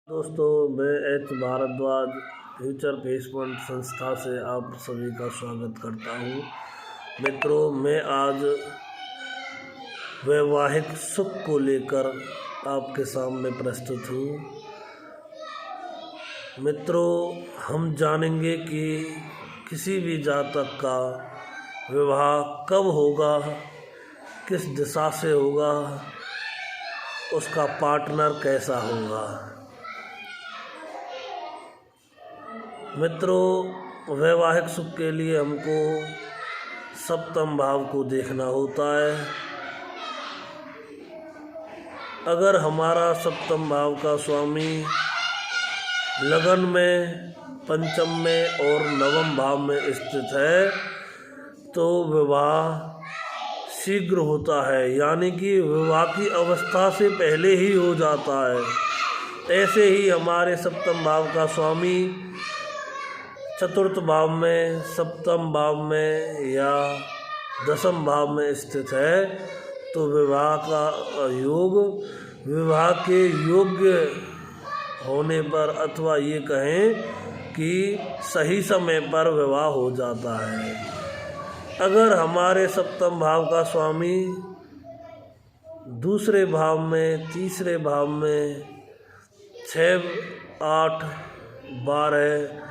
दोस्तों, मैं H Bharadwaj Future Face Fund संस्था से आप सभी का स्वागत करता हूँ। मित्रों, मैं आज वैवाहिक सुख को लेकर आपके सामने प्रस्तुत हूँ। मित्रों, हम जानेंगे कि किसी भी जातक का विवाह कब होगा, किस दिशा से होगा, उसका पार्टनर कैसा होगा। मित्रों, वैवाहिक सुख के लिए हमको सप्तम भाव को देखना होता है। अगर हमारा सप्तम भाव का स्वामी लगन में, पंचम में और नवम भाव में स्थित है तो विवाह शीघ्र होता है, यानी कि विवाह की अवस्था से पहले ही हो जाता है। ऐसे ही हमारे सप्तम भाव का स्वामी चतुर्थ भाव में, सप्तम भाव में या दसम भाव में स्थित है तो विवाह का योग, विवाह के योग्य होने पर अथवा ये कहें कि सही समय पर विवाह हो जाता है। अगर हमारे सप्तम भाव का स्वामी दूसरे भाव में, तीसरे भाव में, 6, 8, 12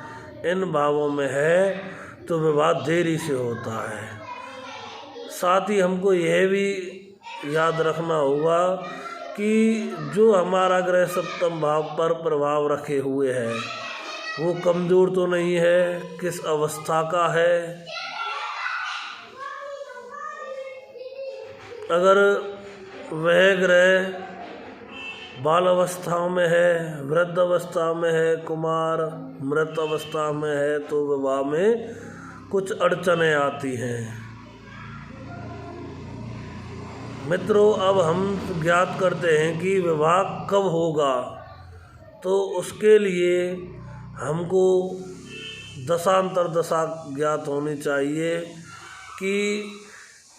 इन भावों में है तो विवाह देरी से होता है। साथ ही हमको यह भी याद रखना होगा कि जो हमारा ग्रह सप्तम भाव पर प्रभाव रखे हुए है वो कमज़ोर तो नहीं है, किस अवस्था का है। अगर वह ग्रह बाल अवस्था में है, वृद्ध अवस्था में है, कुमार, मृत अवस्था में है तो विवाह में कुछ अड़चनें आती हैं। मित्रों, अब हम ज्ञात करते हैं कि विवाह कब होगा। तो उसके लिए हमको दशांतर दशा ज्ञात होनी चाहिए कि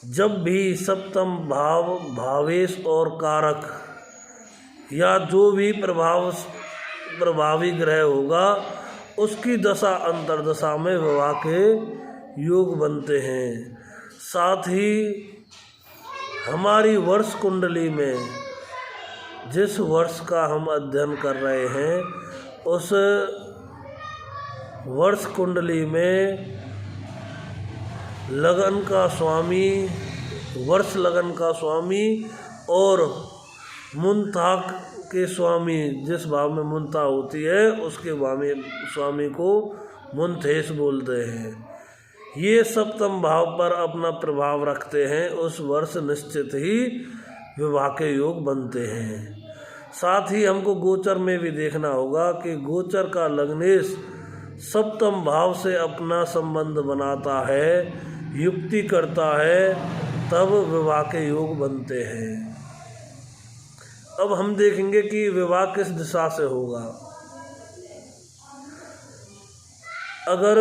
जब भी सप्तम भाव, भावेश और कारक या जो भी प्रभावी ग्रह होगा उसकी दशा अंतरदशा में विवाह के योग बनते हैं। साथ ही हमारी वर्ष कुंडली में जिस वर्ष का हम अध्ययन कर रहे हैं उस वर्ष कुंडली में लगन का स्वामी, वर्ष लगन का स्वामी और मुंता के स्वामी, जिस भाव में मुंता होती है उसके स्वामी को मुंथेश बोलते हैं। ये सप्तम भाव पर अपना प्रभाव रखते हैं। उस वर्ष निश्चित ही विवाह के योग बनते हैं। साथ ही हमको गोचर में भी देखना होगा कि गोचर का लग्नेश सप्तम भाव से अपना संबंध बनाता है, युक्ति करता है, तब विवाह के योग बनते हैं। अब हम देखेंगे कि विवाह किस दिशा से होगा। अगर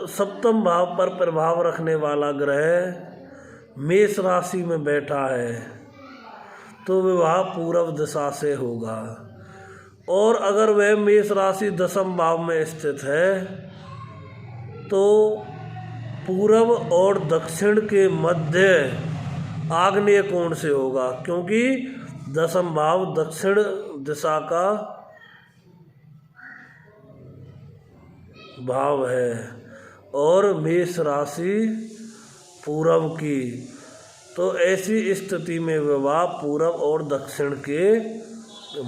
सप्तम भाव पर प्रभाव रखने वाला ग्रह मेष राशि में बैठा है तो विवाह पूर्व दिशा से होगा। और अगर वह मेष राशि दसम भाव में स्थित है तो पूर्व और दक्षिण के मध्य आग्नेय कोण से होगा, क्योंकि दसम भाव दक्षिण दिशा का भाव है और मेष राशि पूर्व की। तो ऐसी स्थिति में विवाह पूर्व और दक्षिण के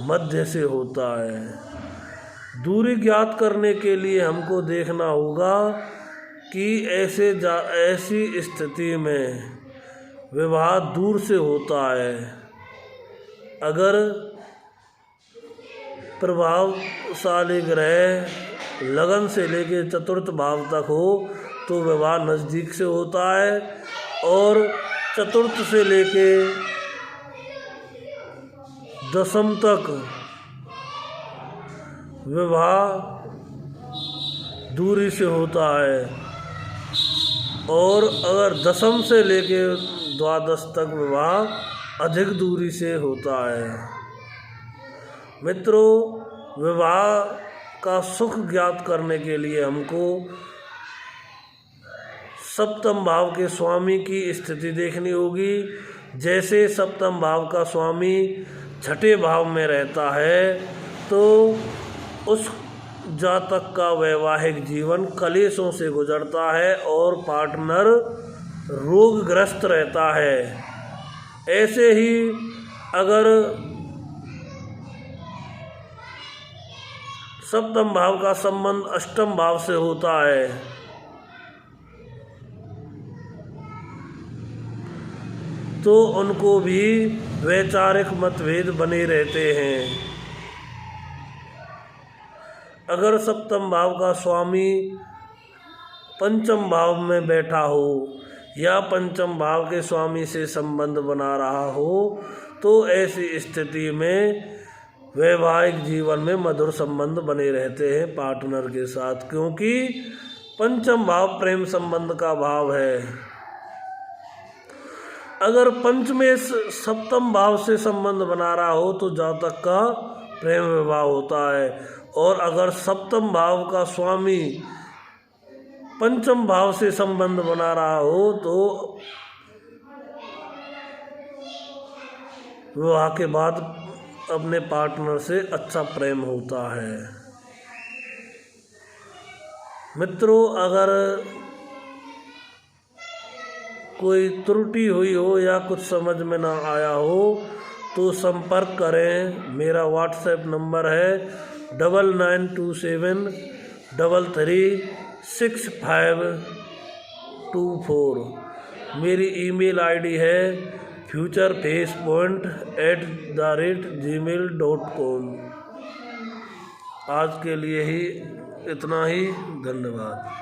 मध्य से होता है। दूरी ज्ञात करने के लिए हमको देखना होगा कि ऐसी स्थिति में विवाह दूर से होता है। अगर प्रभावशाली ग्रह लगन से लेके चतुर्थ भाव तक हो तो विवाह नज़दीक से होता है और चतुर्थ से लेके दसम तक विवाह दूरी से होता है। और अगर दसम से लेके द्वादश तक विवाह अधिक दूरी से होता है। मित्रों, विवाह का सुख ज्ञात करने के लिए हमको सप्तम भाव के स्वामी की स्थिति देखनी होगी। जैसे सप्तम भाव का स्वामी छठे भाव में रहता है तो उस जातक का वैवाहिक जीवन कलेशों से गुजरता है और पार्टनर रोगग्रस्त रहता है। ऐसे ही अगर सप्तम भाव का संबंध अष्टम भाव से होता है तो उनको भी वैचारिक मतभेद बने रहते हैं। अगर सप्तम भाव का स्वामी पंचम भाव में बैठा हो या पंचम भाव के स्वामी से संबंध बना रहा हो तो ऐसी स्थिति में वैवाहिक जीवन में मधुर संबंध बने रहते हैं पार्टनर के साथ, क्योंकि पंचम भाव प्रेम संबंध का भाव है। अगर पंचमें सप्तम भाव से संबंध बना रहा हो तो जातक का प्रेम विवाह होता है, और अगर सप्तम भाव का स्वामी पंचम भाव से संबंध बना रहा हो तो विवाह के बाद अपने पार्टनर से अच्छा प्रेम होता है। मित्रों, अगर कोई त्रुटि हुई हो या कुछ समझ में ना आया हो तो संपर्क करें। मेरा व्हाट्सएप नंबर है 9927336524। मेरी ईमेल आईडी है futurefacepoint@gmail.com। आज के लिए ही इतना ही। धन्यवाद।